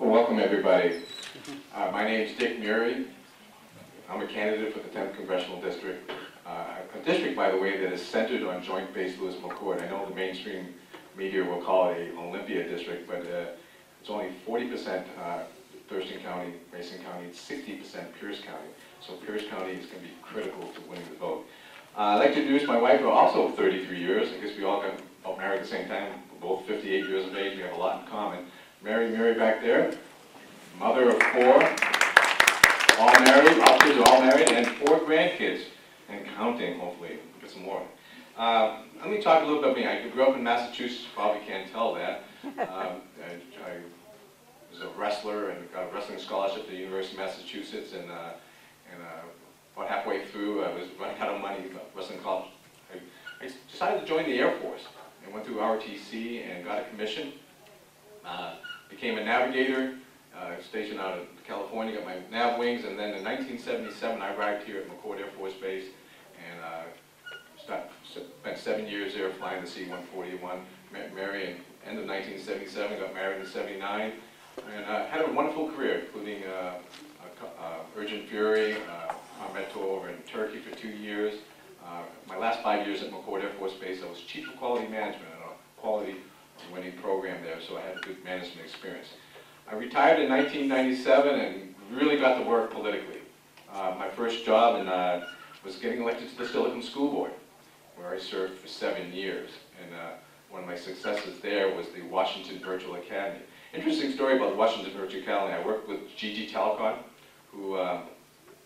Well, welcome everybody. My name is Dick Muri. I'm a candidate for the 10th Congressional District. A district, by the way, that is centered on Joint Base Lewis-McChord. I know the mainstream media will call it an Olympia district, but it's only 40% Thurston County, Mason County, it's 60% Pierce County. So Pierce County is going to be critical to winning the vote. I'd like to introduce my wife, who also 33 years. I guess we all got married at the same time. We're both 58 years of age. We have a lot in common. Muri back there, mother of 4, all married, all kids are all married, and 4 grandkids, and counting, hopefully. We'll get some more. Let me talk a little bit about me. I grew up in Massachusetts, you probably can't tell that. I was a wrestler and got a wrestling scholarship at the University of Massachusetts, and about halfway through, I was running out of money at wrestling college. I decided to join the Air Force and went through ROTC and got a commission. Became a navigator, stationed out of California, got my nav wings, and then in 1977 I arrived here at McChord Air Force Base and spent 7 years there flying the C-141. Met Mary in end of 1977, got married in '79, and had a wonderful career, including Urgent Fury, combat tour over in Turkey for 2 years. My last 5 years at McChord Air Force Base, I was Chief of Quality Management and a quality winning program there, so I had a good management experience. I retired in 1997 and really got to work politically. My first job was getting elected to the Silicon School Board, where I served for 7 years. And one of my successes there was the Washington Virtual Academy. Interesting story about the Washington Virtual Academy. I worked with Gigi Talcott, who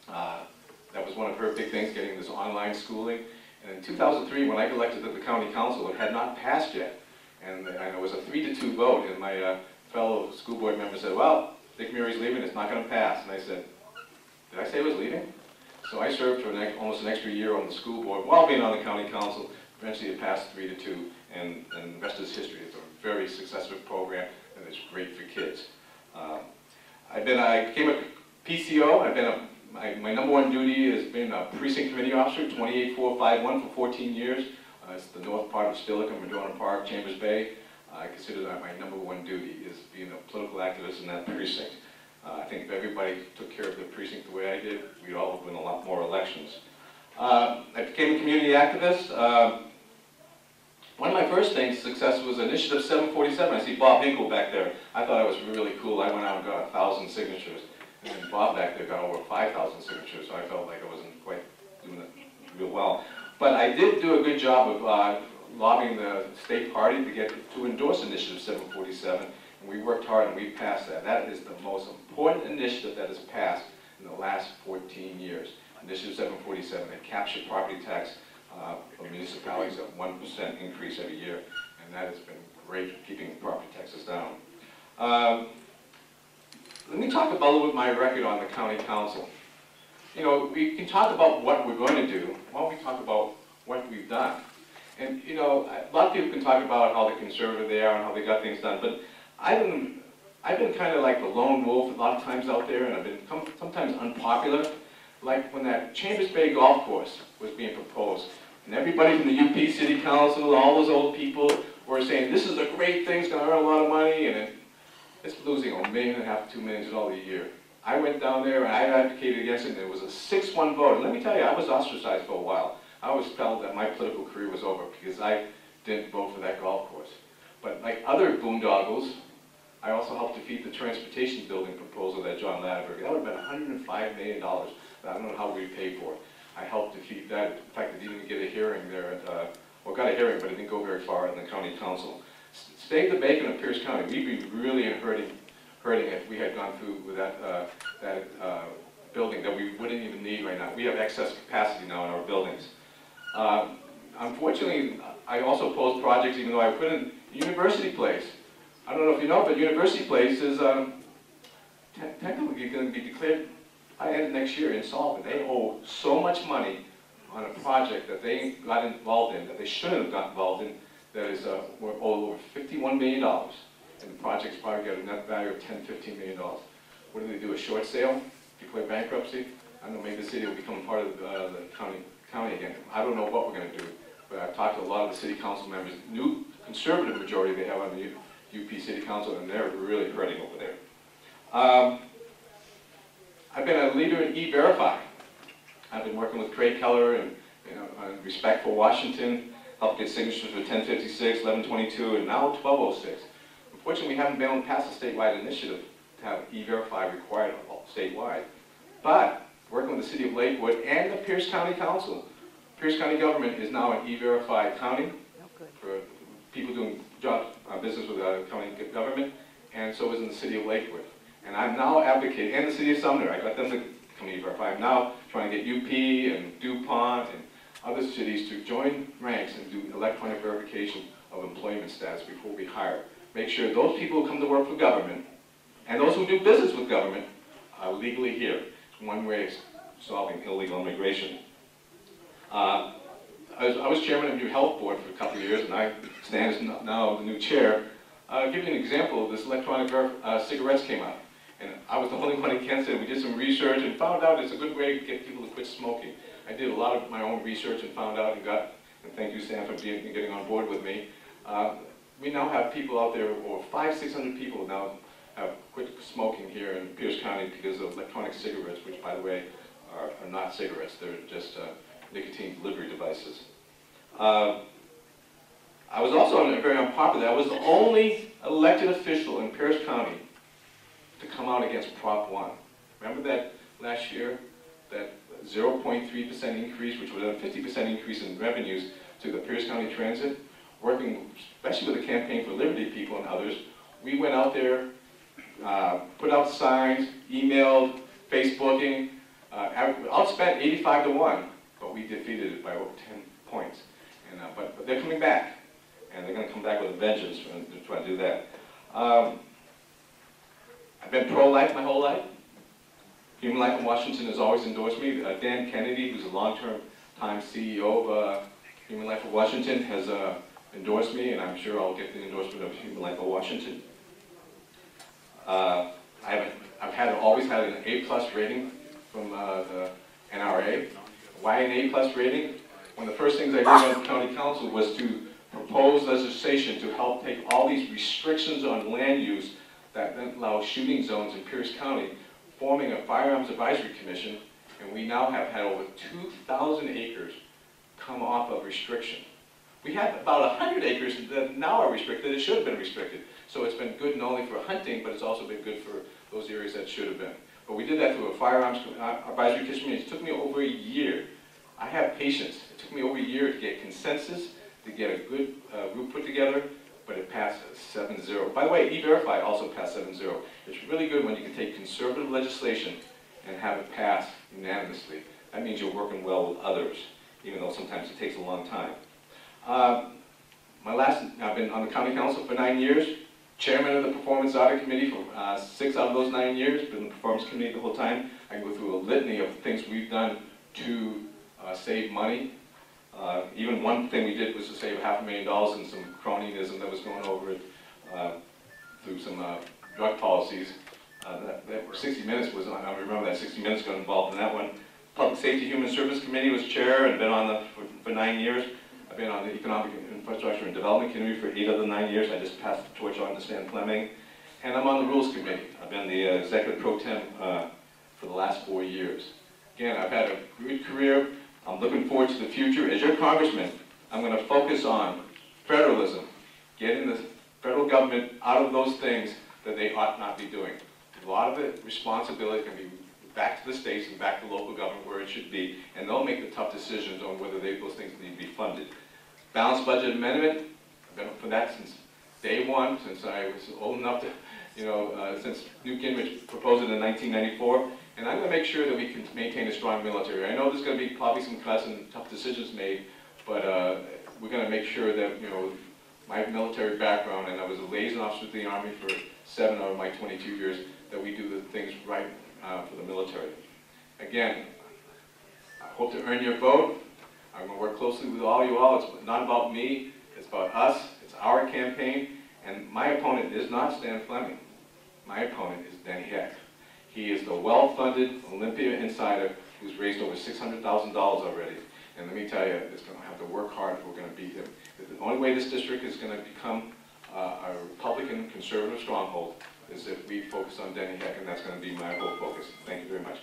that was one of her big things, getting this online schooling. And in 2003, when I got elected to the county council, it had not passed yet. And it was a 3-2 vote, and my fellow school board member said, well, Dick Muri's leaving, it's not going to pass. And I said, did I say I was leaving? So I served for almost an extra year on the school board while being on the county council. Eventually it passed 3-2, and the rest is history. It's a very successful program, and it's great for kids. I became a PCO. My number one duty has been a precinct committee officer, 28451 for 14 years. It's the north part of Steilacoom, Madrona Park, Chambers Bay. I consider that my number one duty is being a political activist in that precinct. I think if everybody took care of the precinct the way I did, we'd all win a lot more elections. I became a community activist. One of my first success was Initiative 747. I see Bob Hinkle back there. I thought it was really cool. I went out and got 1,000 signatures. And then Bob back there got over 5,000 signatures, so I felt like I wasn't quite doing it real well. But I did do a good job of lobbying the state party to endorse Initiative 747, and we worked hard and we passed that. That is the most important initiative that has passed in the last 14 years. Initiative 747, that captured property tax for municipalities at 1% increase every year, and that has been great for keeping property taxes down. Let me talk about a little bit my record on the county council. You know, we can talk about what we're going to do. Why don't we talk about what we've done? And, you know, a lot of people can talk about how conservative they are and how they got things done, but I've been kind of like the lone wolf a lot of times out there, and I've been sometimes unpopular. Like when that Chambers Bay golf course was being proposed, and everybody from the UP City Council, all those old people were saying, this is a great thing, it's going to earn a lot of money, and it's losing $1.5 million to $2 million a year. I went down there and I advocated against it, and it was a 6-1 vote. And let me tell you, I was ostracized for a while. I always felt that my political career was over because I didn't vote for that golf course. But like other boondoggles, I also helped defeat the transportation building proposal that John Ladberg. That would have been $105 million. I don't know how we paid for it. I helped defeat that. In fact, I didn't even get a hearing there. Well, got a hearing, but it didn't go very far in the county council. Save the bacon of Pierce County. We'd be really hurting if we had gone through with that building that we wouldn't even need right now. We have excess capacity now in our buildings. Unfortunately, I also opposed projects even though I put in University Place. I don't know if you know, but University Place is technically going to be declared by the end of next year insolvent. They owe so much money on a project that they got involved in, that they shouldn't have got involved in, that is we're owed over $51 million. And the project's probably got a net value of $10, $15 million. What do they do, a short sale? Declare bankruptcy? I don't know, maybe the city will become part of the county again. I don't know what we're going to do, but I've talked to a lot of the city council members. New conservative majority they have on the UP City Council, and they're really hurting over there. I've been a leader in E-Verify. I've been working with Craig Keller and on Respect for Washington, helped get signatures for 1056, 1122, and now 1206. Unfortunately, we haven't been able to pass a statewide initiative to have E-Verify required statewide. But working with the City of Lakewood and the Pierce County Council, Pierce County government is now an E-Verify county for people doing business with the county government, and so is in the City of Lakewood. And I'm now advocating, and the City of Sumner, I got them to come E-Verify. I'm now trying to get UP and DuPont and other cities to join ranks and do electronic verification of employment status before we hire. Make sure those people who come to work for government and those who do business with government are legally here. It's one way of solving illegal immigration. I was chairman of the new health board for a couple of years, and I stand as now the new chair. I'll give you an example. This electronic cigarettes came out, and I was the only one in Kansas. We did some research and found out it's a good way to get people to quit smoking. I did a lot of my own research and found out and thank you, Stan, for getting on board with me. We now have people out there, or 500-600 people now have quit smoking here in Pierce County because of electronic cigarettes, which, by the way, are not cigarettes. They're just nicotine delivery devices. I was also very unpopular. I was the only elected official in Pierce County to come out against Prop 1. Remember that last year? That 0.3% increase, which was a 50% increase in revenues to the Pierce County Transit, working especially with the Campaign for Liberty people and others. We went out there, put out signs, emailed, Facebooking, outspent 85-1, but we defeated it by over 10 points. And, but they're coming back, and they're going to come back with a vengeance to try to do that. I've been pro-life my whole life. Human Life in Washington has always endorsed me. Dan Kennedy, who's a long-term CEO of Human Life of Washington, has endorsed me, and I'm sure I'll get the endorsement of Human Life of Washington. I've always had an A+ rating from the NRA. Why an A+ rating? One of the first things I did on the county council was to propose legislation to help take all these restrictions on land use that then allow shooting zones in Pierce County, forming a Firearms Advisory Commission, and we now have had over 2,000 acres come off of restriction. We have about 100 acres that now are restricted. It should have been restricted. So it's been good not only for hunting, but it's also been good for those areas that should have been. But we did that through a Firearms Advisory Commission. It took me over a year. I have patience. It took me over a year to get consensus, to get a good group put together, but it passed 7-0. By the way, E-Verify also passed 7-0. It's really good when you can take conservative legislation and have it pass unanimously. That means you're working well with others, even though sometimes it takes a long time. I've been on the county council for 9 years, chairman of the performance audit committee for 6 out of those 9 years, been in the performance committee the whole time. I can go through a litany of things we've done to save money. Even one thing we did was to save $500,000 in some cronyism that was going over it through some drug policies. That 60 Minutes was on, I remember that 60 Minutes got involved in that one. Public Safety Human Service Committee was chair and been on for 9 years. I've been on the Economic Infrastructure and Development Committee for 8 of the 9 years. I just passed the torch on to Stan Flemming. And I'm on the Rules Committee. I've been the Executive Pro Tem for the last 4 years. Again, I've had a good career. I'm looking forward to the future. As your congressman, I'm going to focus on federalism, getting the federal government out of those things that they ought not be doing. A lot of the responsibility can be back to the states and back to local government where it should be, and they'll make the tough decisions on whether those things need to be funded. Balanced budget amendment, I've been for that since day one, since I was old enough to, since Newt Gingrich proposed it in 1994. And I'm going to make sure that we can maintain a strong military. I know there's going to be probably some cuts and tough decisions made, but we're going to make sure that, my military background, and I was a liaison officer with the Army for 7 out of my 22 years, that we do the things right for the military. Again, I hope to earn your vote. I'm going to work closely with all you all. It's not about me. It's about us. It's our campaign. And my opponent is not Stan Flemming. My opponent is Denny Heck. He is the well-funded Olympia insider who's raised over $600,000 already. And let me tell you, it's going to have to work hard if we're going to beat him. The only way this district is going to become a Republican conservative stronghold is if we focus on Denny Heck, and that's going to be my whole focus. Thank you very much.